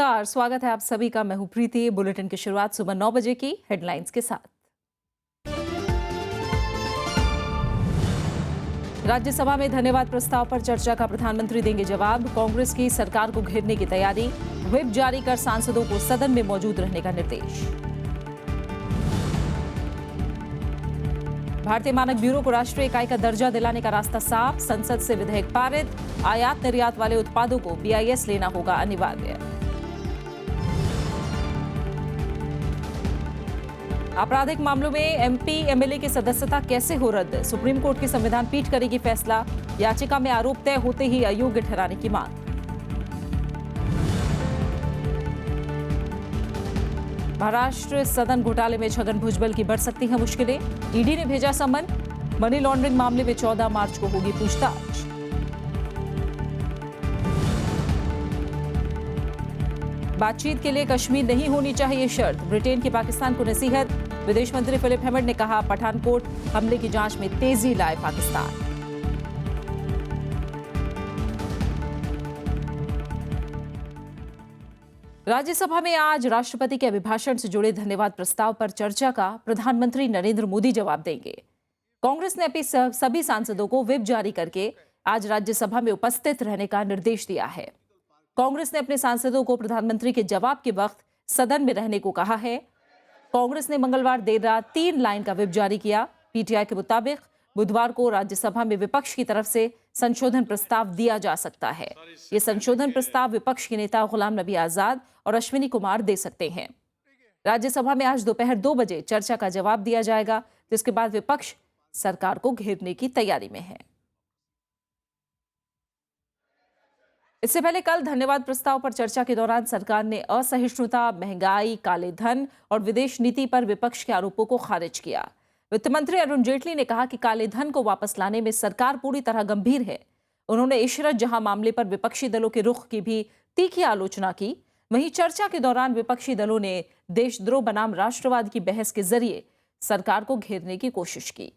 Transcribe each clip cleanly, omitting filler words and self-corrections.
नमस्कार, स्वागत है आप सभी का। मैं हूं प्रीति। बुलेटिन की शुरुआत सुबह 9 बजे की हेडलाइंस के साथ। राज्यसभा में धन्यवाद प्रस्ताव पर चर्चा का प्रधानमंत्री देंगे जवाब। कांग्रेस की सरकार को घेरने की तैयारी। व्हिप जारी कर सांसदों को सदन में मौजूद रहने का निर्देश। भारतीय मानक ब्यूरो को राष्ट्रीय इकाई का दर्जा दिलाने का रास्ता साफ। संसद से विधेयक पारित। आयात निर्यात वाले उत्पादों को BIS लेना होगा अनिवार्य। आपराधिक मामलों में MP MLA की सदस्यता कैसे हो रद्द? सुप्रीम कोर्ट की संविधान पीठ करेगी फैसला। याचिका में आरोप तय होते ही अयोग्य ठहराने की मांग। महाराष्ट्र सदन घोटाले में छगन भुजबल की बढ़ सकती हैं मुश्किलें। ED ने भेजा समन। मनी लॉन्ड्रिंग मामले में 14 मार्च को होगी पूछताछ। बातचीत के लिए कश्मीर नहीं होनी चाहिए शर्त। ब्रिटेन की पाकिस्तान को नसीहत। विदेश मंत्री फिलिप हैमंड ने कहा, पठानकोट हमले की जांच में तेजी लाए पाकिस्तान। राज्यसभा में आज राष्ट्रपति के अभिभाषण से जुड़े धन्यवाद प्रस्ताव पर चर्चा का प्रधानमंत्री नरेंद्र मोदी जवाब देंगे। कांग्रेस ने अपने सभी सांसदों को व्हिप जारी करके आज राज्यसभा में उपस्थित रहने का निर्देश दिया है। कांग्रेस ने अपने सांसदों को प्रधानमंत्री के जवाब के वक्त सदन में रहने को कहा है। कांग्रेस ने मंगलवार देर रात 3 लाइन का व्हिप जारी किया। PTI के मुताबिक बुधवार को राज्यसभा में विपक्ष की तरफ से संशोधन प्रस्ताव दिया जा सकता है। ये संशोधन प्रस्ताव विपक्ष के नेता गुलाम नबी आजाद और अश्विनी कुमार दे सकते हैं। राज्यसभा में आज दोपहर 2 बजे चर्चा का जवाब दिया जाएगा, जिसके बाद विपक्ष सरकार को घेरने की तैयारी में है। इससे पहले कल धन्यवाद प्रस्ताव पर चर्चा के दौरान सरकार ने असहिष्णुता, महंगाई, काले धन और विदेश नीति पर विपक्ष के आरोपों को खारिज किया। वित्त मंत्री अरुण जेटली ने कहा कि काले धन को वापस लाने में सरकार पूरी तरह गंभीर है। उन्होंने इशरत जहां मामले पर विपक्षी दलों के रुख की भी तीखी आलोचना की। वहीं चर्चा के दौरान विपक्षी दलों ने देशद्रोह बनाम राष्ट्रवाद की बहस के जरिए सरकार को घेरने की कोशिश की।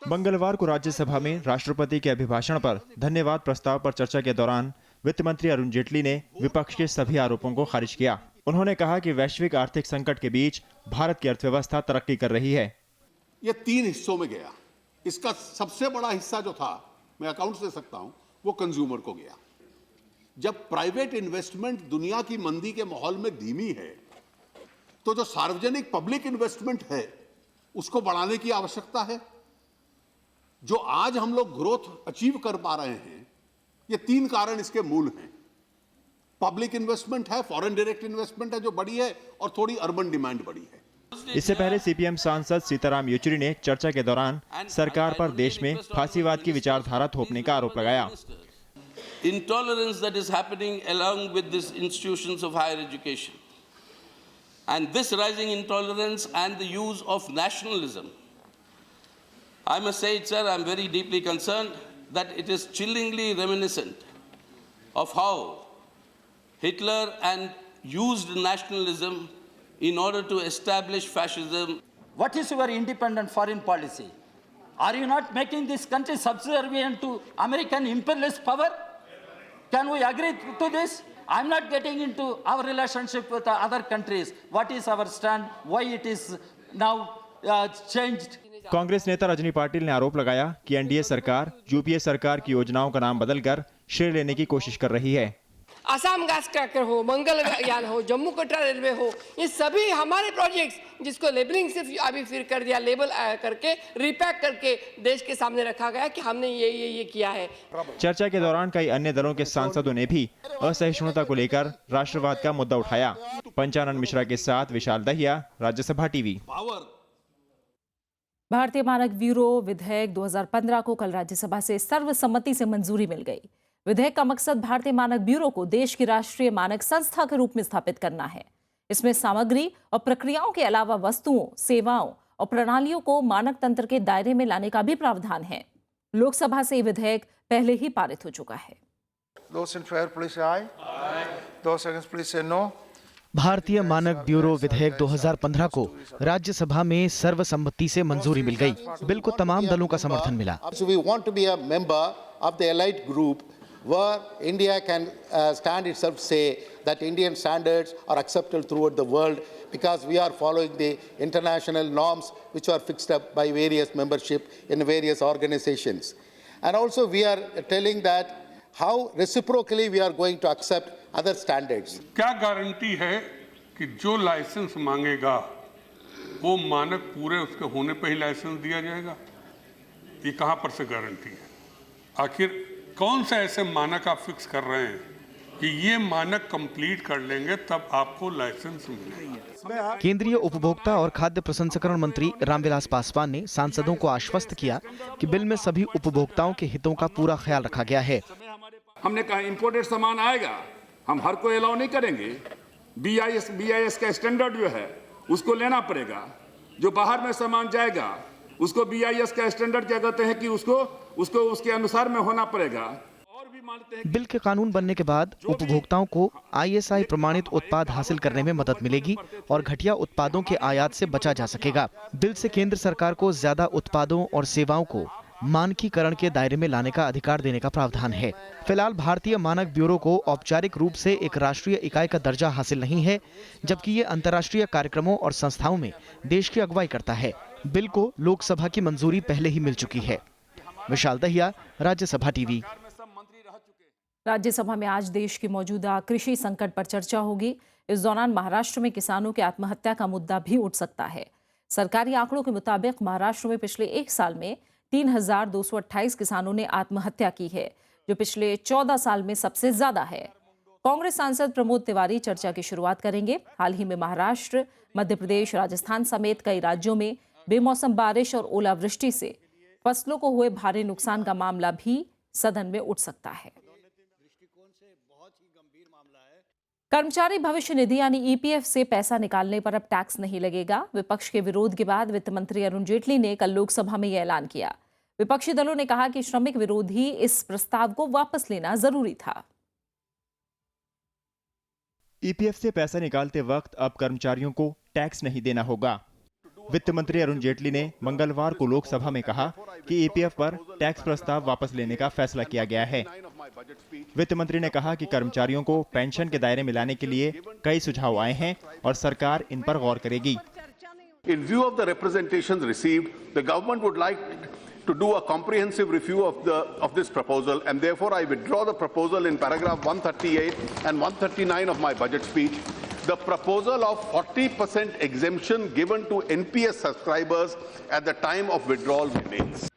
मंगलवार को राज्यसभा में राष्ट्रपति के अभिभाषण पर धन्यवाद प्रस्ताव पर चर्चा के दौरान वित्त मंत्री अरुण जेटली ने विपक्ष के सभी आरोपों को खारिज किया। उन्होंने कहा कि वैश्विक आर्थिक संकट के बीच भारत की अर्थव्यवस्था तरक्की कर रही है। ये 3 हिस्सों में गया। इसका सबसे बड़ा हिस्सा जो था, मैं अकाउंट दे सकता हूं, वो कंज्यूमर को गया। जब प्राइवेट इन्वेस्टमेंट दुनिया की मंदी के माहौल में धीमी है, तो जो सार्वजनिक पब्लिक इन्वेस्टमेंट है उसको बढ़ाने की आवश्यकता है। जो आज हम लोग ग्रोथ अचीव कर पा रहे हैं, ये 3 कारण इसके मूल हैं। पब्लिक इन्वेस्टमेंट है, फॉरेन डायरेक्ट इन्वेस्टमेंट है जो बड़ी है, और थोड़ी अर्बन डिमांड बड़ी है। इससे पहले CPM सांसद सीताराम येचुरी ने चर्चा के दौरान सरकार पर देश में फांसीवाद की विचारधारा थोपने का आरोप लगाया। Intolerance that is happening along with these institutions of higher education, and this rising intolerance and the use of nationalism. I must say it, sir, I'm very deeply concerned that it is chillingly reminiscent of how Hitler and used nationalism in order to establish fascism. What is your independent foreign policy? Are you not making this country subservient to American imperialist power? Can we agree to this? I'm not getting into our relationship with other countries. What is our stand? Why it is now changed? Congress नेता रजनी पाटिल ने आरोप लगाया कि NDA सरकार UPA सरकार की योजनाओं का नाम बदलकर श्रेय लेने की कोशिश कर रही है। आसाम गैस क्रैकर हो, मंगलयान हो, जम्मू कटरा रेलवे हो, ये सभी हमारे प्रोजेक्ट्स जिसको लेबलिंग सिर्फ अभी फिर कर दिया, लेबल करके रिपैक करके देश के सामने रखा गया कि हमने ये किया है। चर्चा के दौरान कई अन्य दलों के सांसदों ने भी असहिष्णुता को लेकर राष्ट्रवाद का मुद्दा उठाया। पंचानन मिश्रा के साथ विशाल दहिया, राज्यसभा TV। भारतीय मानक ब्यूरो विधेयक 2015 को कल राज्यसभा से सर्वसम्मति से मंजूरी मिल गई। विधेयक का मकसद भारतीय मानक ब्यूरो को देश की राष्ट्रीय मानक संस्था के रूप में स्थापित करना है। इसमें सामग्री और प्रक्रियाओं के अलावा वस्तुओं, सेवाओं और प्रणालियों को मानक तंत्र के दायरे में लाने का भी प्रावधान है। लोकसभा से ये विधेयक पहले ही पारित हो चुका है। भारतीय मानक ब्यूरो विधेयक 2015 को राज्यसभा में सर्वसम्मति से मंजूरी मिल गई। बिल को तमाम दलों का समर्थन मिला। where India can stand itself, say that Indian standards are accepted throughout the world because we are following the international norms which are fixed up by various membership in various organizations. And also we are telling that how reciprocally we are going to accept other standards. क्या guarantee है कि जो licence मांगेगा वो मानक पूरे उसके होने पर ही लाइसेंस दिया जाएगा? ये कहाँ पर से गारंटी है? आखिर कौन सा ऐसे मानक आप फिक्स कर रहे हैं कि ये मानक कंप्लीट कर लेंगे तब आपको लाइसेंस मिलेगा? केंद्रीय उपभोक्ता और खाद्य प्रसंस्करण मंत्री रामविलास पासवान ने सांसदों को आश्वस्त किया कि बिल में सभी उपभोक्ताओं के हितों का पूरा ख्याल रखा गया है। हमने कहा इंपोर्टेड सामान आएगा, हम हर कोई अलाउ नहीं करेंगे। BIS का स्टैंडर्ड जो है उसको लेना पड़ेगा। जो बाहर में सामान जाएगा उसको BIS का स्टैंडर्ड क्या कहते हैं कि उसको उसके अनुसार में होना पड़ेगा। और भी मानते हैं बिल के कानून बनने के बाद उपभोक्ताओं को ISI प्रमाणित उत्पाद हासिल करने में मदद मिलेगी और घटिया उत्पादों के आयात से बचा जा सकेगा। बिल से केंद्र सरकार को ज्यादा उत्पादों और सेवाओं को मानकीकरण के दायरे में लाने का अधिकार देने का प्रावधान है। फिलहाल भारतीय मानक ब्यूरो को औपचारिक रूप से एक राष्ट्रीय इकाई का दर्जा हासिल नहीं है, जबकि ये अंतर्राष्ट्रीय कार्यक्रमों और संस्थाओं में देश की अगुवाई करता है। बिल को लोकसभा की मंजूरी पहले ही मिल चुकी है। विशाल दहिया, राज्यसभा टीवी। राज्यसभा में आज देश की मौजूदा कृषि संकट पर चर्चा होगी। इस दौरान महाराष्ट्र में किसानों की आत्महत्या का मुद्दा भी उठ सकता है। सरकारी आंकड़ों के मुताबिक महाराष्ट्र में पिछले एक साल में 3,228 किसानों ने आत्महत्या की है, जो पिछले 14 साल में सबसे ज्यादा है। कांग्रेस सांसद प्रमोद तिवारी चर्चा की शुरुआत करेंगे। हाल ही में महाराष्ट्र, मध्य प्रदेश, राजस्थान समेत कई राज्यों में बेमौसम बारिश और ओलावृष्टि से फसलों को हुए भारी नुकसान का मामला भी सदन में उठ सकता है। कर्मचारी भविष्य निधि यानी EPF से पैसा निकालने पर अब टैक्स नहीं लगेगा। विपक्ष के विरोध के बाद वित्त मंत्री अरुण जेटली ने कल लोकसभा में यह ऐलान किया। विपक्षी दलों ने कहा कि श्रमिक विरोधी इस प्रस्ताव को वापस लेना जरूरी था। EPF से पैसा निकालते वक्त अब कर्मचारियों को टैक्स नहीं देना होगा। वित्त मंत्री अरुण जेटली ने मंगलवार को लोकसभा में कहा कि EPF पर टैक्स प्रस्ताव वापस लेने का फैसला किया गया है। वित्त मंत्री ने कहा कि कर्मचारियों को पेंशन के दायरे में लाने के लिए कई सुझाव आए हैं और सरकार इन पर गौर करेगी। In view of the representations received, the government would like to do a comprehensive review of this proposal, and therefore I withdraw the proposal in paragraph 138 and 139 of my budget speech. The proposal of 40% exemption given to NPS subscribers at the time of withdrawal remains.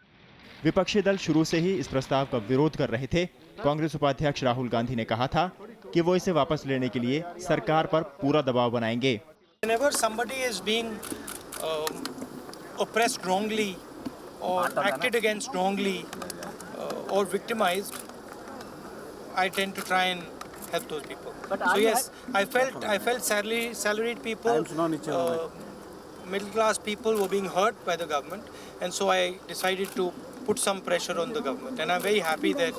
विपक्षी दल शुरू से ही इस प्रस्ताव का विरोध कर रहे थे। कांग्रेस उपाध्यक्ष राहुल गांधी ने कहा था कि वो इसे वापस लेने के लिए सरकार पर पूरा दबाव बनाएंगे। Whenever somebody is being oppressed wrongly or acted against wrongly or victimized, I tend to try and help those people. So yes, I felt salaried people, middle class people were being hurt by the government, and so I decided to put some pressure on the government, and I'm very happy that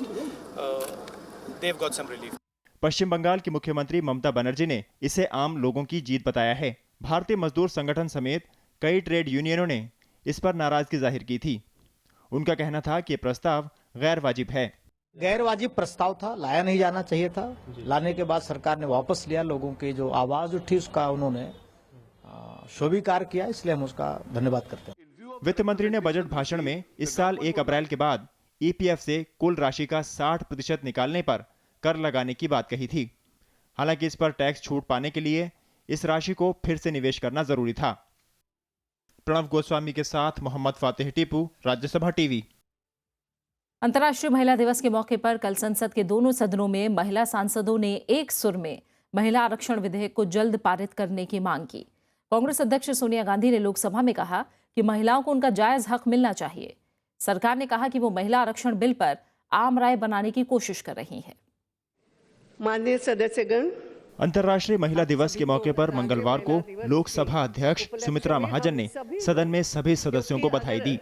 they've got some relief. पश्चिम बंगाल की मुख्यमंत्री ममता बनर्जी ने इसे आम लोगों की जीत बताया है। भारतीय मजदूर संगठन समेत कई ट्रेड यूनियनों ने इस पर नाराजगी जाहिर की थी। उनका कहना था कि प्रस्ताव गैर वाजिब है। गैर वाजिब प्रस्ताव था, लाया नहीं जाना चाहिए था। लाने के बाद सरकार ने वापस लिया। लोगों की जो आवाज उठी उसका उन्होंने स्वीकार किया, इसलिए हम उसका धन्यवाद करते हैं। वित्त मंत्री ने बजट भाषण में इस साल 1 अप्रैल के बाद EPF से कुल राशि का 60% निकालने पर कर लगाने की बात कही थी। हालांकि इस पर टैक्स छूट पाने के लिए इस राशि को फिर से निवेश करना जरूरी था। प्रणव गोस्वामी के साथ मोहम्मद फातिह टीपू, राज्यसभा टीवी। अंतर्राष्ट्रीय महिला दिवस के मौके पर कल संसद के दोनों सदनों में महिला सांसदों ने एक सुर में महिला आरक्षण विधेयक को जल्द पारित करने की मांग की। कांग्रेस अध्यक्ष सोनिया गांधी ने लोकसभा में कहा कि महिलाओं को उनका जायज हक मिलना चाहिए। सरकार ने कहा कि वो महिला आरक्षण बिल पर आम राय बनाने की कोशिश कर रही है। माननीय सदस्यगण, अंतर्राष्ट्रीय महिला दिवस के मौके पर मंगलवार को लोकसभा अध्यक्ष सुमित्रा महाजन ने सदन में सभी सदस्यों को बधाई दी।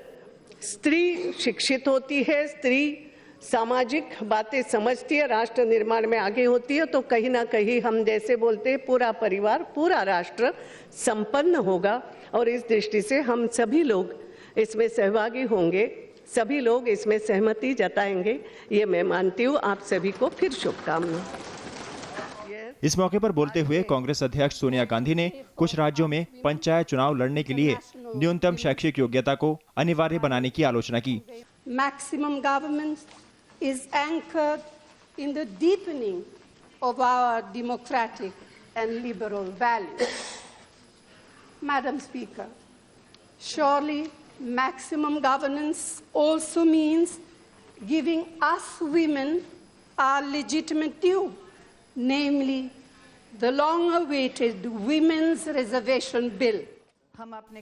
स्त्री शिक्षित होती है, स्त्री सामाजिक बातें समझती है, राष्ट्र निर्माण में आगे होती है, तो कहीं ना कहीं हम जैसे बोलते हैं पूरा परिवार, पूरा राष्ट्र संपन्न होगा। और इस दृष्टि से हम सभी लोग इसमें सहभागी होंगे। सभी लोग इसमें सहमति जताएंगे, ये मैं मानती हूँ। आप सभी को फिर शुभकामनाएं। इस मौके पर बोलते हुए कांग्रेस अध्यक्ष सोनिया गांधी ने कुछ राज्यों में पंचायत चुनाव लड़ने के लिए न्यूनतम शैक्षिक योग्यता को अनिवार्य बनाने की आलोचना की। Maximum governance is anchored in the deepening of our democratic and liberal values. Madam Speaker, surely maximum governance also means giving us women our legitimate due, namely the long-awaited Women's Reservation Bill.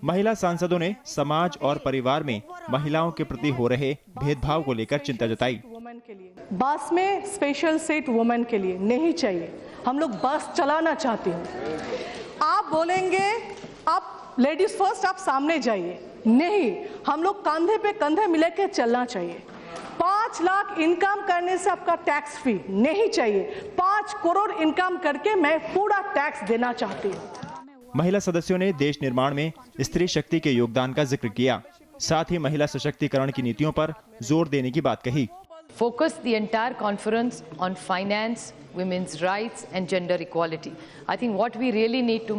महिला सांसदों ने समाज और परिवार में महिलाओं के प्रति हो रहे भेदभाव को लेकर चिंता जताई। बस में स्पेशल सीट वुमेन के लिए नहीं चाहिए। हम लोग बस चलाना चाहते हैं। आप बोलेंगे आप लेडीज फर्स्ट, आप सामने जाइए। नहीं, हम लोग कंधे पे कंधे मिले के चलना चाहिए। 5 लाख इनकम करने से आपका टैक्स फ्री नहीं चाहिए। 5 करोड़ इनकम करके मैं पूरा टैक्स देना चाहती हूँ। महिला सदस्यों ने देश निर्माण में स्त्री शक्ति के योगदान का जिक्र किया। साथ ही महिला सशक्तिकरण की नीतियों पर जोर देने की बात कही। Focus the entire conference on finance, women's rights and gender equality. I think what we really need to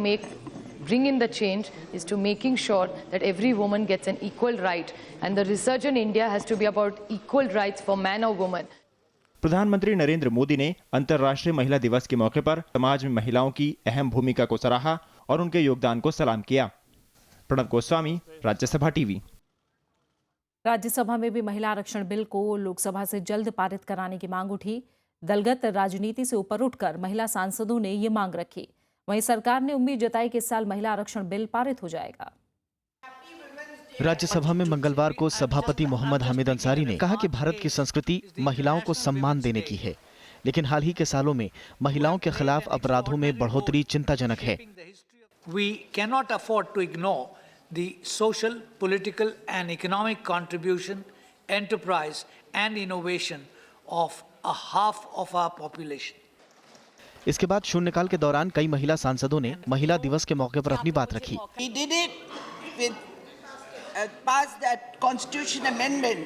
bring in the change is to making sure that every woman gets an equal right, and the research in India has to be about equal rights for man or woman. प्रधानमंत्री नरेंद्र मोदी ने अंतर्राष्ट्रीय महिला दिवस के मौके पर समाज में महिलाओं की अहम भूमिका को सराहा और उनके योगदान को सलाम किया। प्रणव गोस्वामी, राज्यसभा टीवी। राज्यसभा में भी महिला आरक्षण बिल को लोकसभा से जल्द पारित कराने की मांग उठी। दलगत राजनीति से ऊपर उठकर महिला सांसदों ने ये मांग रखी। वहीं सरकार ने उम्मीद जताई कि इस साल महिला आरक्षण बिल पारित हो जाएगा। राज्यसभा में मंगलवार को सभापति मोहम्मद हामिद अंसारी ने कहा कि भारत की संस्कृति महिलाओं को सम्मान देने की है, लेकिन हाल ही के सालों में महिलाओं के खिलाफ अपराधों में बढ़ोतरी चिंताजनक है। We cannot afford to ignore the social, political and economic contribution, enterprise and innovation of a half of our population. इसके बाद शून्यकाल के दौरान कई महिला सांसदों ने महिला दिवस के मौके पर अपनी बात रखी। We did it with pass that constitution amendment.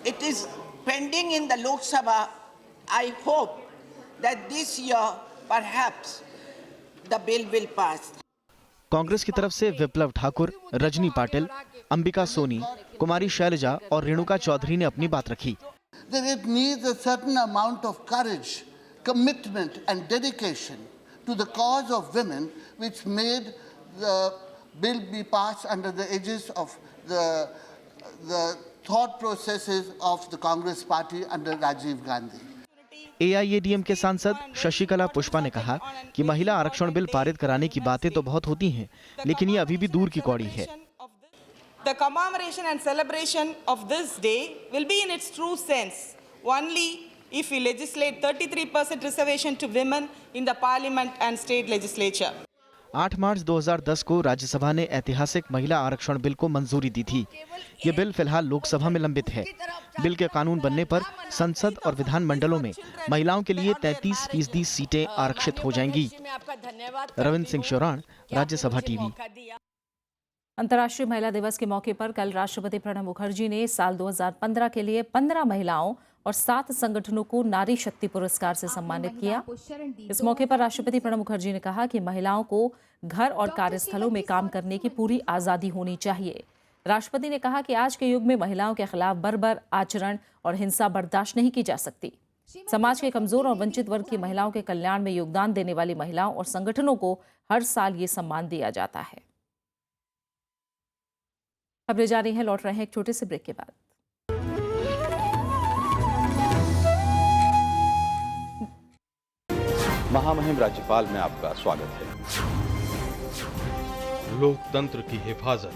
It is pending in the Lok Sabha. I hope that this year perhaps the bill will pass. Congress की तरफ से विप्लव ठाकुर, रजनी पाटिल, अंबिका सोनी, कुमारी शैलजा और रेणुका चौधरी ने अपनी बात रखी। That it needs a certain amount of courage, commitment and dedication to the cause of women, which made the bill be passed under the aegis of the thought processes of the Congress party under Rajiv Gandhi. AIADM के सांसद शशिकला पुष्पा ने कहा कि महिला आरक्षण bill पारित कराने की बातें तो बहुत होती हैं, लेकिन ये अभी भी दूर की कौड़ी है। The commemoration and celebration of this day will be in its true sense only if we legislate 33% reservation to women in the parliament and state legislature. 8 मार्च 2010 को राज्यसभा ने ऐतिहासिक महिला आरक्षण बिल को मंजूरी दी थी। ये बिल फिलहाल लोकसभा में लंबित है। बिल के कानून बनने पर संसद और विधान मंडलों में महिलाओं के लिए 33% सीटें आरक्षित हो जाएंगी। रविंद्र सिंह शौरान, राज्यसभा टीवी। अंतर्राष्ट्रीय महिला दिवस के मौके पर कल राष्ट्रपति प्रणब मुखर्जी ने साल 2015 के लिए 15 महिलाओं और 7 संगठनों को नारी शक्ति पुरस्कार से सम्मानित किया। इस मौके पर राष्ट्रपति प्रणब मुखर्जी ने कहा कि महिलाओं को घर और कार्यस्थलों में काम करने की पूरी आज़ादी होनी चाहिए। राष्ट्रपति ने कहा कि आज के युग में महिलाओं के खिलाफ बर्बर आचरण और हिंसा बर्दाश्त नहीं की जा सकती। समाज के कमजोर और वंचित वर्ग की महिलाओं के कल्याण में योगदान देने वाली महिलाओं और संगठनों को हर साल ये सम्मान दिया जाता है। खबरें जारी हैं, लौट रहे हैं एक छोटे से ब्रेक के बाद। महामहिम राज्यपाल में आपका स्वागत है। लोकतंत्र की हिफाजत।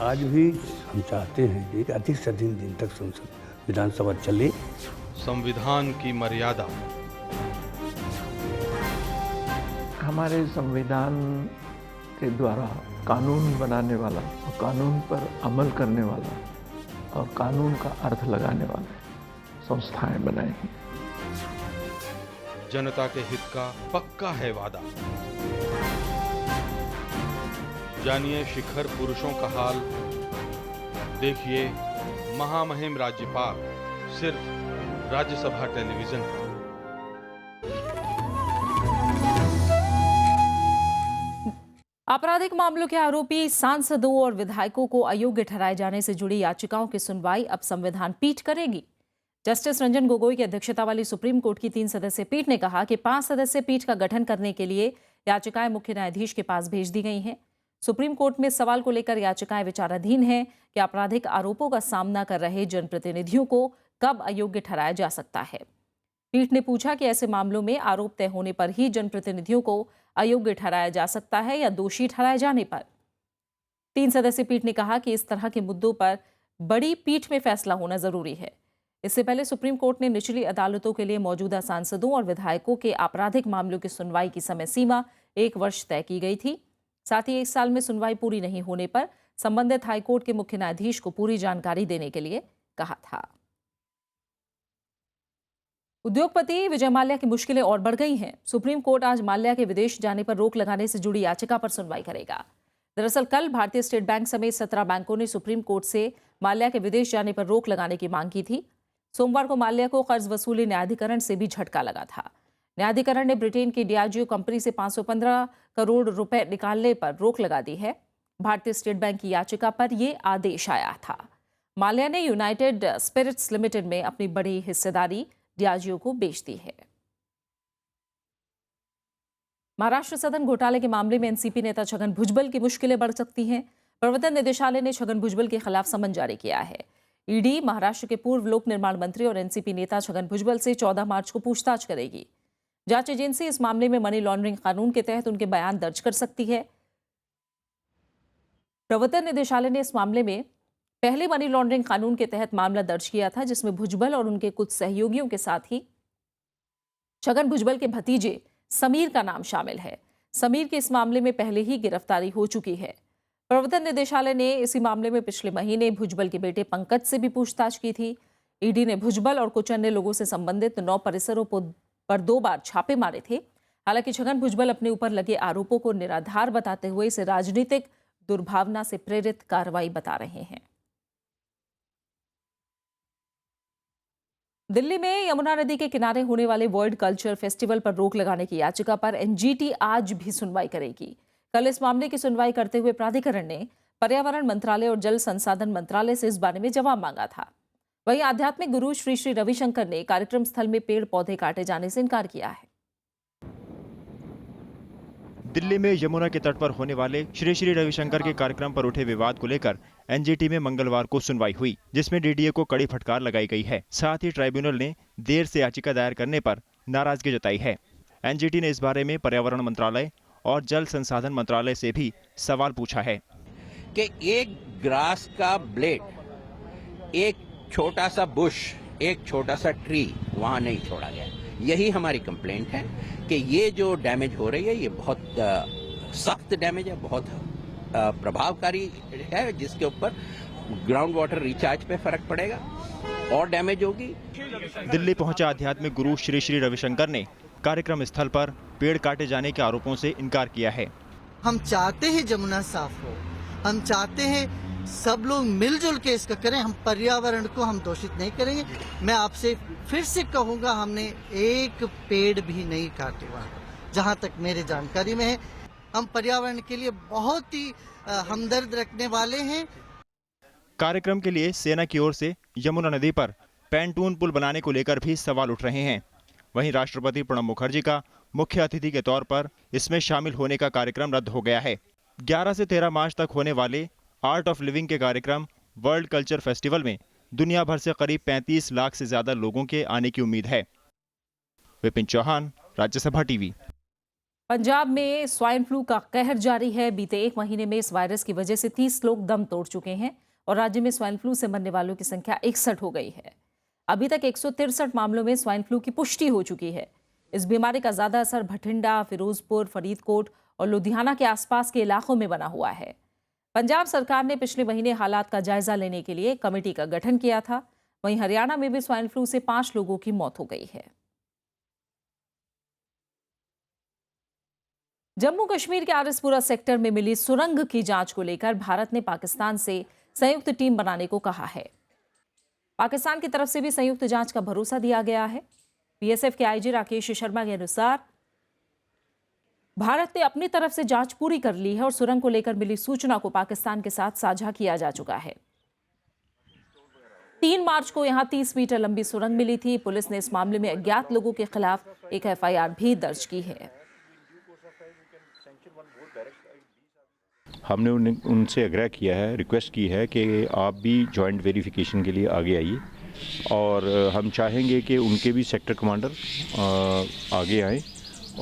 आज भी हम चाहते हैं कि अधिक से अधिक दिन तक संसद विधानसभा चले। संविधान की मर्यादा। हमारे संविधान के द्वारा कानून बनाने वाला और कानून पर अमल करने वाला और कानून का अर्थ लगाने वाले संस्थाएं बनाई हैं। जनता के हित का पक्का है वादा। जानिए शिखर पुरुषों का हाल, देखिए महामहिम राज्यपाल सिर्फ राज्यसभा टेलीविजन पर। आपराधिक मामलों के आरोपी सांसदों और विधायकों को अयोग्य ठहराए जाने से जुड़ी याचिकाओं की सुनवाई अब संविधान पीठ करेगी। जस्टिस रंजन गोगोई की अध्यक्षता वाली सुप्रीम कोर्ट की 3 सदस्यीय पीठ ने कहा कि 5 सदस्यीय पीठ का गठन करने के लिए याचिकाएं मुख्य न्यायाधीश के पास भेज दी गई हैं। सुप्रीम कोर्ट में इस सवाल को लेकर याचिकाएं विचाराधीन हैं कि आपराधिक आरोपों का सामना कर रहे जनप्रतिनिधियों को कब अयोग्य ठहराया जा सकता है। पीठ ने पूछा कि ऐसे मामलों में आरोप तय होने पर ही जनप्रतिनिधियों को अयोग्य ठहराया जा सकता है या दोषी ठहराए जाने पर। 3 सदस्यीय पीठ ने कहा कि इस तरह के मुद्दों पर बड़ी पीठ में फैसला होना जरूरी है। इससे पहले सुप्रीम कोर्ट ने निचली अदालतों के लिए मौजूदा सांसदों और विधायकों के आपराधिक मामलों की सुनवाई की समय सीमा 1 वर्ष तय की गई थी। साथ ही 1 साल में सुनवाई पूरी नहीं होने पर संबंधित हाईकोर्ट के मुख्य न्यायाधीश को पूरी जानकारी देने के लिए कहा था। उद्योगपति विजय माल्या की मुश्किलें और बढ़ गई हैं। सुप्रीम कोर्ट आज माल्या के विदेश जाने पर रोक लगाने से जुड़ी याचिका पर सुनवाई करेगा। दरअसल कल भारतीय स्टेट बैंक समेत 17 बैंकों ने सुप्रीम कोर्ट से माल्या के विदेश जाने पर रोक लगाने की मांग की थी। सोमवार को माल्या को कर्ज वसूली न्यायाधिकरण से भी झटका लगा था। न्यायाधिकरण ने ब्रिटेन की डियाजियो कंपनी से 515 करोड़ रुपए निकालने पर रोक लगा दी है। भारतीय स्टेट बैंक की याचिका पर यह आदेश आया था। माल्या ने यूनाइटेड स्पिरिट्स लिमिटेड में अपनी बड़ी हिस्सेदारी डियाजियो को बेच दी है। महाराष्ट्र सदन घोटाले के मामले में एनसीपी नेता छगन भुजबल की मुश्किलें बढ़ सकती हैं। प्रवर्तन निदेशालय ने छगन भुजबल के खिलाफ समन जारी किया है। ईडी महाराष्ट्र के पूर्व लोक निर्माण मंत्री और एनसीपी नेता छगन भुजबल से 14 मार्च को पूछताछ करेगी। जांच एजेंसी इस मामले में मनी लॉन्ड्रिंग कानून के तहत उनके बयान दर्ज कर सकती है। प्रवर्तन निदेशालय ने इस मामले में पहले मनी लॉन्ड्रिंग कानून के तहत मामला दर्ज किया था, जिसमें भुजबल और उनके कुछ सहयोगियों के साथ ही छगन भुजबल के भतीजे समीर का नाम शामिल है। समीर की इस मामले में पहले ही गिरफ्तारी हो चुकी है। प्रवर्तन निदेशालय ने इसी मामले में पिछले महीने भुजबल के बेटे पंकज से भी पूछताछ की थी। ईडी ने भुजबल और कुछ अन्य लोगों से संबंधित 9 परिसरों पर 2 बार छापे मारे थे। हालांकि छगन भुजबल अपने ऊपर लगे आरोपों को निराधार बताते हुए इसे राजनीतिक दुर्भावना से प्रेरित कार्रवाई बता रहे हैं। दिल्ली में यमुना नदी के किनारे होने वाले वर्ल्ड कल्चर फेस्टिवल पर रोक लगाने की याचिका पर एनजीटी आज भी सुनवाई करेगी। कल इस मामले की सुनवाई करते हुए प्राधिकरण ने पर्यावरण मंत्रालय और जल संसाधन मंत्रालय से इस बारे में जवाब मांगा था। वहीं आध्यात्मिक गुरु श्री श्री रविशंकर ने कार्यक्रम स्थल में पेड़ पौधे काटे जाने से इनकार किया है। दिल्ली में यमुना के तट पर होने वाले श्री श्री रविशंकर के कार्यक्रम पर उठे विवाद को लेकर एनजीटी में मंगलवार को सुनवाई हुई, जिसमें डीडीए को कड़ी फटकार लगाई गई है। साथ ही ट्राइब्यूनल ने देर से याचिका दायर करने पर नाराजगी जताई है। एनजीटी ने इस बारे में पर्यावरण मंत्रालय और जल संसाधन मंत्रालय से भी सवाल पूछा है कि एक ग्रास का ब्लेड, एक छोटा सा बुश, एक छोटा सा ट्री वहां नहीं छोड़ा गया। यही हमारी कंप्लेंट है कि ये जो डैमेज हो रही है ये बहुत सख्त डैमेज है, बहुत प्रभावकारी है, जिसके ऊपर ग्राउंड वाटर रिचार्ज पे फर्क पड़ेगा और डैमेज होगी। दिल्ली पहुंचा आध्यात्मिक गुरु श्री श्री रविशंकर ने कार्यक्रम स्थल पर पेड़ काटे जाने के आरोपों से इनकार किया है। हम चाहते हैं जमुना साफ हो, हम चाहते हैं सब लोग मिलजुल के इसका करें। हम पर्यावरण को हम दोषित नहीं करेंगे। मैं आपसे फिर से कहूंगा, हमने एक पेड़ भी नहीं काटे वहाँ, जहाँ तक मेरे जानकारी में है। हम पर्यावरण के लिए बहुत ही हमदर्द रखने वाले हैं। कार्यक्रम के लिए सेना की ओर से यमुना नदी पर पैंटून पुल बनाने को लेकर भी सवाल उठ रहे हैं। वहीं राष्ट्रपति प्रणब मुखर्जी का मुख्य अतिथि के तौर पर इसमें शामिल होने का कार्यक्रम रद्द हो गया है। 11 से 13 मार्च तक होने वाले आर्ट ऑफ लिविंग के कार्यक्रम वर्ल्ड कल्चर फेस्टिवल में दुनिया भर से करीब 35 लाख से ज्यादा लोगों के आने की उम्मीद है। विपिन चौहान, राज्यसभा टीवी। पंजाब में स्वाइन फ्लू का कहर जारी है। बीते 1 महीने में इस वायरस की वजह से 30 लोग दम तोड़ चुके हैं और राज्य में स्वाइन फ्लू से मरने वालों की संख्या 61 हो गई है। अभी तक 163 मामलों में स्वाइन फ्लू की पुष्टि हो चुकी है। इस बीमारी का ज्यादा असर भटिंडा, फिरोजपुर, फरीदकोट और लुधियाना के आसपास के इलाकों में बना हुआ है। पंजाब सरकार ने पिछले महीने हालात का जायजा लेने के लिए कमेटी का गठन किया था। वहीं हरियाणा में भी स्वाइन फ्लू से 5 लोगों की मौत हो गई है। जम्मू कश्मीर के आरएसपुरा सेक्टर में मिली सुरंग की जांच को लेकर भारत ने पाकिस्तान से संयुक्त टीम बनाने को कहा है। पाकिस्तान की तरफ से भी संयुक्त जांच का भरोसा दिया गया है। बीएसएफ के आईजी राकेश शर्मा के अनुसार भारत ने अपनी तरफ से जांच पूरी कर ली है और सुरंग को लेकर मिली सूचना को पाकिस्तान के साथ साझा किया जा चुका है। 3 मार्च को यहां 30 मीटर लंबी सुरंग मिली थी। पुलिस ने इस मामले में अज्ञात लोगों के खिलाफ एक एफआईआर भी दर्ज की है। हमने उनसे आग्रह किया है, रिक्वेस्ट की है कि आप भी जॉइंट वेरिफिकेशन के लिए आगे आइए और हम चाहेंगे कि उनके भी सेक्टर कमांडर आगे आएं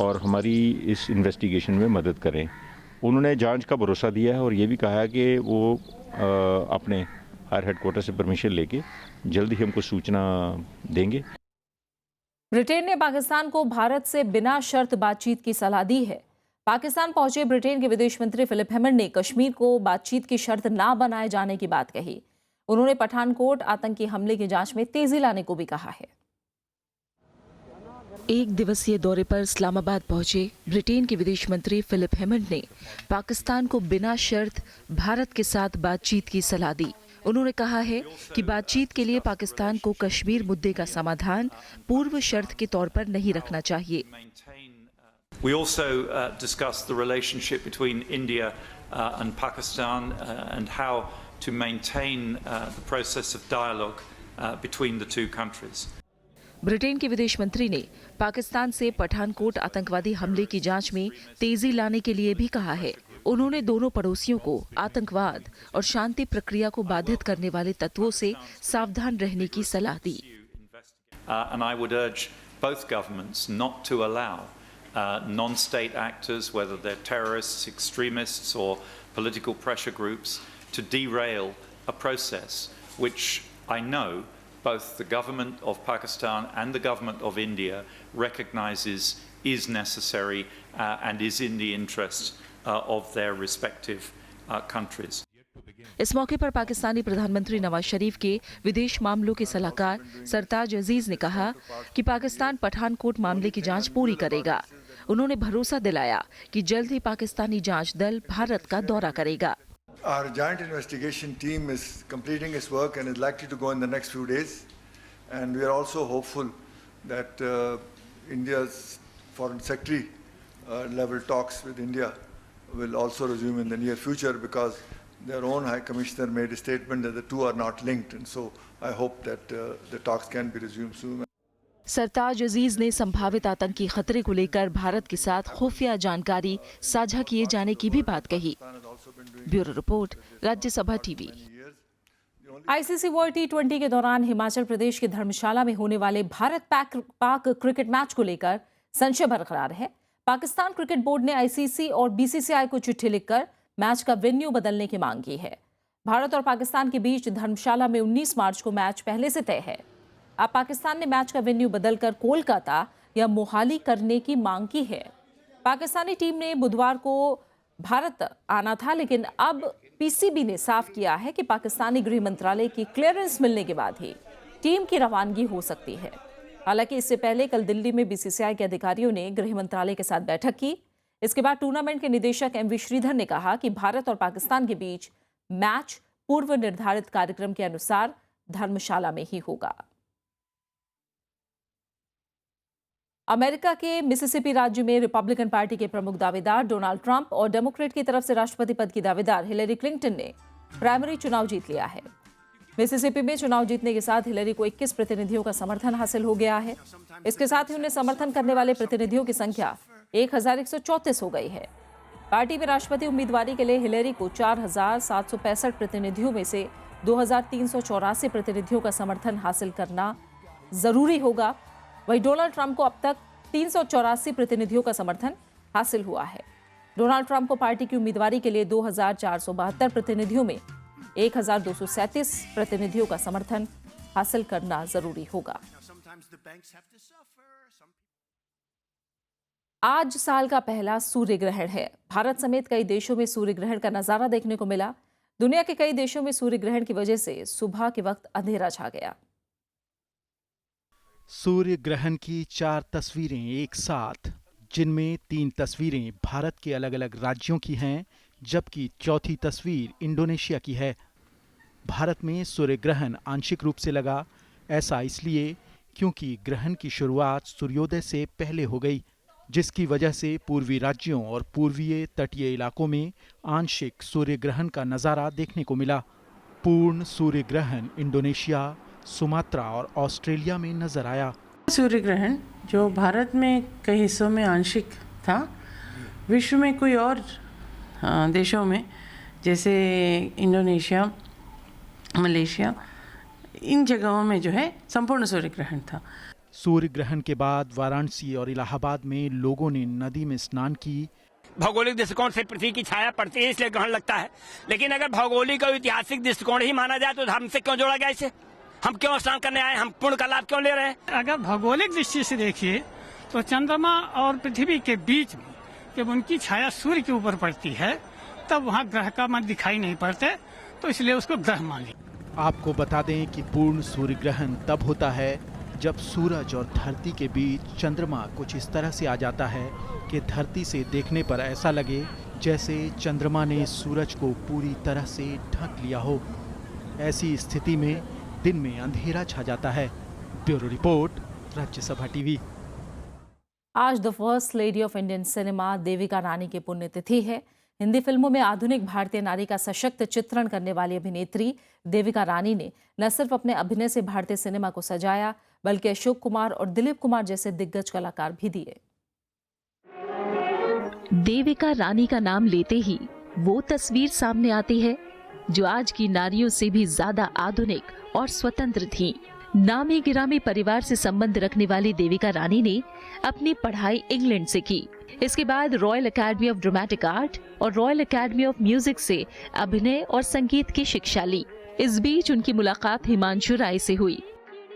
और हमारी इस इन्वेस्टिगेशन में मदद करें। उन्होंने जांच का भरोसा दिया है और ये भी कहा है कि वो अपने हायर हेडक्वार्टर से परमिशन लेके जल्दी हमको सूचना देंगे। ब्रिटेन ने पाकिस्तान को भारत से बिना शर्त बातचीत की सलाह दी है। पाकिस्तान पहुंचे ब्रिटेन के विदेश मंत्री फिलिप हैमंड ने कश्मीर को बातचीत की शर्त ना बनाए जाने की बात कही। उन्होंने पठानकोट आतंकी हमले की जांच में तेजी लाने को भी कहा है। एक दिवसीय दौरे पर इस्लामाबाद पहुंचे ब्रिटेन के विदेश मंत्री फिलिप हैमंड ने पाकिस्तान को बिना शर्त भारत के साथ बातचीत की सलाह दी। उन्होंने कहा है कि बातचीत के लिए पाकिस्तान को कश्मीर मुद्दे का समाधान पूर्व शर्त के तौर पर नहीं रखना चाहिए। We also discussed the relationship between India and Pakistan and how to maintain the process of dialogue between the two countries. Britain के विदेश मंत्री ने पाकिस्तान से पठानकोट आतंकवादी हमले की जांच में तेजी लाने के लिए भी कहा है। उन्होंने दोनों पड़ोसियों को आतंकवाद और शांति प्रक्रिया को बाधित करने वाले तत्वों से सावधान रहने की सलाह दी। And I would urge both governments not to allow non-state actors, whether they're terrorists, extremists or political pressure groups, to derail a process which I know both the government of Pakistan and the government of India recognizes is necessary and is in the interest of their respective countries. इस मौके पर पाकिस्तानी प्रधानमंत्री नवाज शरीफ के विदेश मामलों के सलाहकार सरताज अजीज ने कहा कि पाकिस्तान पठानकोट मामले की जांच पूरी करेगा। उन्होंने भरोसा दिलाया कि जल्द ही पाकिस्तानी जांच दल भारत का दौरा करेगा। Our joint investigation team is completing its work and is likely to go in the next few days. And we are also hopeful that India's foreign secretary level talks with India will also resume in the near future, because their own High Commissioner made a statement that the two are not linked, and so I hope that the talks can be resumed soon. सरताज अजीज ने संभावित आतंकी खतरे को लेकर भारत के साथ खुफिया जानकारी साझा किए जाने की भी बात कही। Bureau report, Rajya Sabha TV. ICC world T20 के दौरान हिमाचल प्रदेश के धर्मशाला में होने वाले भारत पाक क्रिकेट मैच को लेकर संशय बरकरार है। पाकिस्तान क्रिकेट बोर्ड ने आईसीसी और बीसीसीआई को चिट्ठी लिखकर मैच का वेन्यू बदलने की मांग की है। भारत और पाकिस्तान के बीच धर्मशाला में 19 मार्च को मैच पहले से तय है। अब पाकिस्तान ने मैच का वेन्यू बदलकर कोलकाता या मोहाली करने की मांग की है। पाकिस्तानी टीम ने बुधवार को भारत आना था, लेकिन अब पीसीबी ने साफ किया है कि पाकिस्तानी गृह मंत्रालय की क्लियरेंस मिलने के बाद ही टीम की रवानगी हो सकती है। हालांकि इससे पहले कल दिल्ली में बीसीसीआई के अधिकारियों ने गृह मंत्रालय के साथ बैठक की। इसके बाद टूर्नामेंट के निदेशक एमवी श्रीधर ने कहा कि भारत और पाकिस्तान के बीच मैच पूर्व निर्धारित कार्यक्रम के अनुसार धर्मशाला में ही होगा। अमेरिका के मिसिसिपी राज्य में रिपब्लिकन पार्टी के प्रमुख दावेदार डोनाल्ड ट्रंप और डेमोक्रेट की तरफ से राष्ट्रपति पद की दावेदार हिलेरी क्लिंटन ने प्राइमरी चुनाव जीत लिया है। मिसिसिपी में चुनाव जीतने के साथ हिलेरी को 21 प्रतिनिधियों का समर्थन हासिल हो गया है। इसके साथ ही उन्हें समर्थन करने वाले प्रतिनिधियों की संख्या 1134 हो गई है। पार्टी में राष्ट्रपति उम्मीदवारी के लिए हिलेरी को 4765 प्रतिनिधियों में से 2384 प्रतिनिधियों का समर्थन हासिल करना जरूरी होगा। वहीं डोनाल्ड ट्रंप को अब तक 384 प्रतिनिधियों का समर्थन हासिल हुआ है। डोनाल्ड ट्रंप को पार्टी की उम्मीदवारी के लिए 2472 प्रतिनिधियों में 1237 प्रतिनिधियों का समर्थन हासिल करना जरूरी होगा। आज साल का पहला सूर्य ग्रहण है। भारत समेत कई देशों में सूर्य ग्रहण का नजारा देखने को मिला। दुनिया के कई देशों में सूर्य ग्रहण की वजह से सुबह के वक्त अंधेरा छा गया। सूर्य ग्रहण की 4 तस्वीरें एक साथ, जिनमें 3 तस्वीरें भारत के अलग अलग राज्यों की हैं, जबकि चौथी तस्वीर इंडोनेशिया की है। भारत में सूर्य ग्रहण आंशिक रूप से लगा। ऐसा इसलिए क्योंकि ग्रहण की शुरुआत सूर्योदय से पहले हो गई, जिसकी वजह से पूर्वी राज्यों और पूर्वीय तटीय इलाकों में आंशिक सूर्य ग्रहण का नज़ारा देखने को मिला। पूर्ण सूर्य ग्रहण इंडोनेशिया, सुमात्रा और ऑस्ट्रेलिया में नजर आया। सूर्य ग्रहण जो भारत में कई हिस्सों में आंशिक था, विश्व में कोई और देशों में जैसे इंडोनेशिया, मलेशिया, इन जगहों में जो है संपूर्ण सूर्य ग्रहण था। सूर्य ग्रहण के बाद वाराणसी और इलाहाबाद में लोगों ने नदी में स्नान की। भौगोलिक दृष्टिकोण से पृथ्वी की छाया पड़ती है, इसलिए ग्रहण लगता है। लेकिन अगर भौगोलिक और ऐतिहासिक दृष्टिकोण ही माना जाए तो हमसे क्यों जोड़ा गया इसे? हम क्यों स्नान करने आए? हम पुण्य का लाभ क्यों ले रहे हैं? अगर भौगोलिक दृष्टि से देखिए तो चंद्रमा और पृथ्वी के बीच में जब उनकी छाया सूर्य के ऊपर पड़ती है तब वहाँ ग्रह का मन दिखाई नहीं पड़ते, तो इसलिए उसको ग्रह मान लिया। आपको बता दें कि पूर्ण सूर्य ग्रहण तब होता है जब सूरज और धरती के बीच चंद्रमा कुछ इस तरह से आ जाता है कि धरती से देखने पर ऐसा लगे जैसे चंद्रमा ने सूरज को पूरी तरह से ढक लिया हो। ऐसी स्थिति में दिन में अंधेरा छा जाता है। Bureau report, Rajya Sabha TV. आज the first lady of Indian cinema Devika Rani की पुण्यतिथि है। हिंदी फिल्मों में आधुनिक भारतीय नारी का सशक्त चित्रण करने वाली अभिनेत्री देविका रानी ने न सिर्फ अपने अभिनय से भारतीय सिनेमा को सजाया, बल्कि अशोक कुमार और दिलीप कुमार जैसे दिग्गज कलाकार भी दिए। देविका रानी का नाम लेते ही वो तस्वीर सामने आती है जो आज की नारियों से भी ज्यादा आधुनिक और स्वतंत्र थीं। नामी गिरामी परिवार से संबंध रखने वाली देविका रानी ने अपनी पढ़ाई इंग्लैंड से की। इसके बाद royal academy of dramatic art और रॉयल एकेडमी ऑफ म्यूजिक से अभिनय और संगीत की शिक्षा ली। इस बीच उनकी मुलाकात हिमांशु राय से हुई।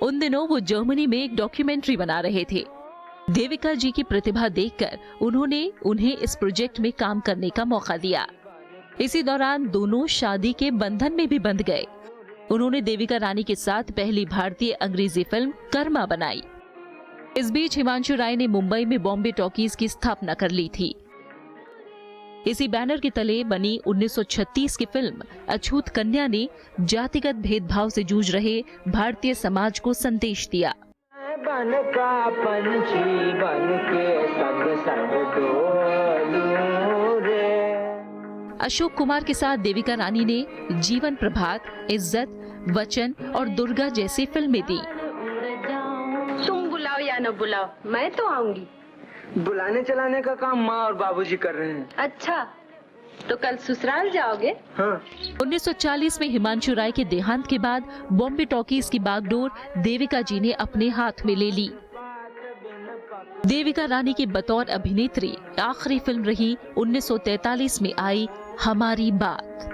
उन दिनों वो जर्मनी में एक डॉक्यूमेंट्री बना रहे थे। देविका जी की प्रतिभा देखकर उन्होंने उन्हें इस प्रोजेक्ट में काम करने का मौका दिया। इसी दौरान दोनों शादी के बंधन में भी बंध गए। उन्होंने देविका रानी के साथ पहली भारतीय अंग्रेजी फिल्म कर्मा बनाई। इस बीच हिमांशु राय ने मुंबई में बॉम्बे टॉकीज की स्थापना कर ली थी। इसी बैनर के तले बनी 1936 की फिल्म अछूत कन्या ने जातिगत भेदभाव से जूझ रहे भारतीय समाज को संदेश दिया। बन का पंछी बन के संग डोलूं रे। अशोक कुमार के साथ देविका रानी ने जीवन प्रभात, इज्जत, वचन और दुर्गा जैसी फिल्में दी। तुम बुलाओ या न बुलाओ, मैं तो आऊंगी। बुलाने चलाने का काम माँ और बाबूजी कर रहे हैं। अच्छा, तो कल ससुराल जाओगे? हाँ। 1940 में हिमांशु राय के देहांत के बाद बॉम्बे टॉकीज की बागडोर देविका जी ने अपने हाथ में ले ली। देविका रानी की बतौर अभिनेत्री आखिरी फिल्म रही 1943 में आई हमारी बात।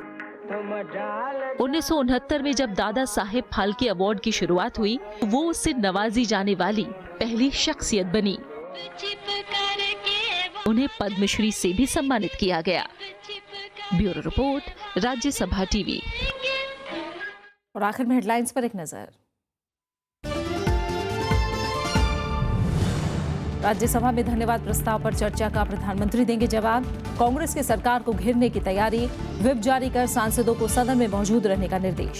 1969 में जब दादा साहेब फाल्के अवार्ड की शुरुआत हुई, वो उससे नवाजी जाने वाली पहली शख्सियत बनी। उन्हें पद्मश्री से भी सम्मानित किया गया। Bureau report, Rajya Sabha TV. और आखिर में हेडलाइंस पर एक नजर। राज्यसभा में धन्यवाद प्रस्ताव पर चर्चा का प्रधानमंत्री देंगे जवाब। कांग्रेस की सरकार को घेरने की तैयारी, व्हिप जारी कर सांसदों को सदन में मौजूद रहने का निर्देश।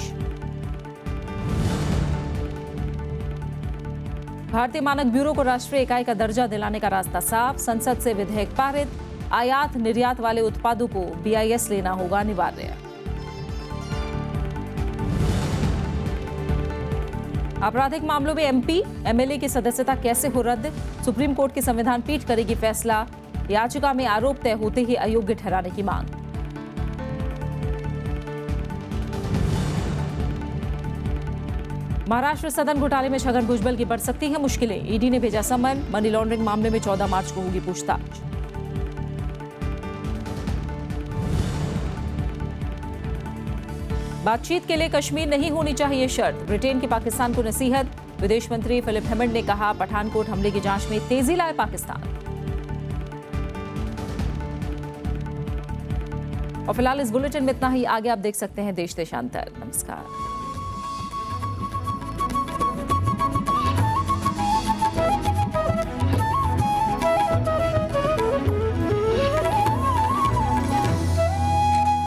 भारतीय मानक ब्यूरो को राष्ट्रीय इकाई का दर्जा दिलाने का रास्ता साफ, संसद से विधेयक पारित। आयात निर्यात वाले उत्पादों को BIS लेना होगा अनिवार्य। आपराधिक मामलों में MP, MLA की सदस्यता कैसे हो रद्द, सुप्रीम कोर्ट की संविधान पीठ करेगी फैसला। याचिका में आरोप तय होते ही अयोग्य ठहराने की मांग। महाराष्ट्र सदन घोटाले में छगन भुजबल की बढ़ सकती है मुश्किलें, ED ने भेजा समन। मनी लॉन्ड्रिंग मामले में 14 मार्च को होगी पूछताछ। बातचीत के लिए कश्मीर नहीं होनी चाहिए शर्त, ब्रिटेन की पाकिस्तान को नसीहत। विदेश मंत्री फिलिप हेमंड ने कहा, पठानकोट हमले की जांच में तेजी लाए पाकिस्तान। और फिलहाल इस बुलेटिन में इतना ही। आगे आप देख सकते हैं देश देशांतर। नमस्कार।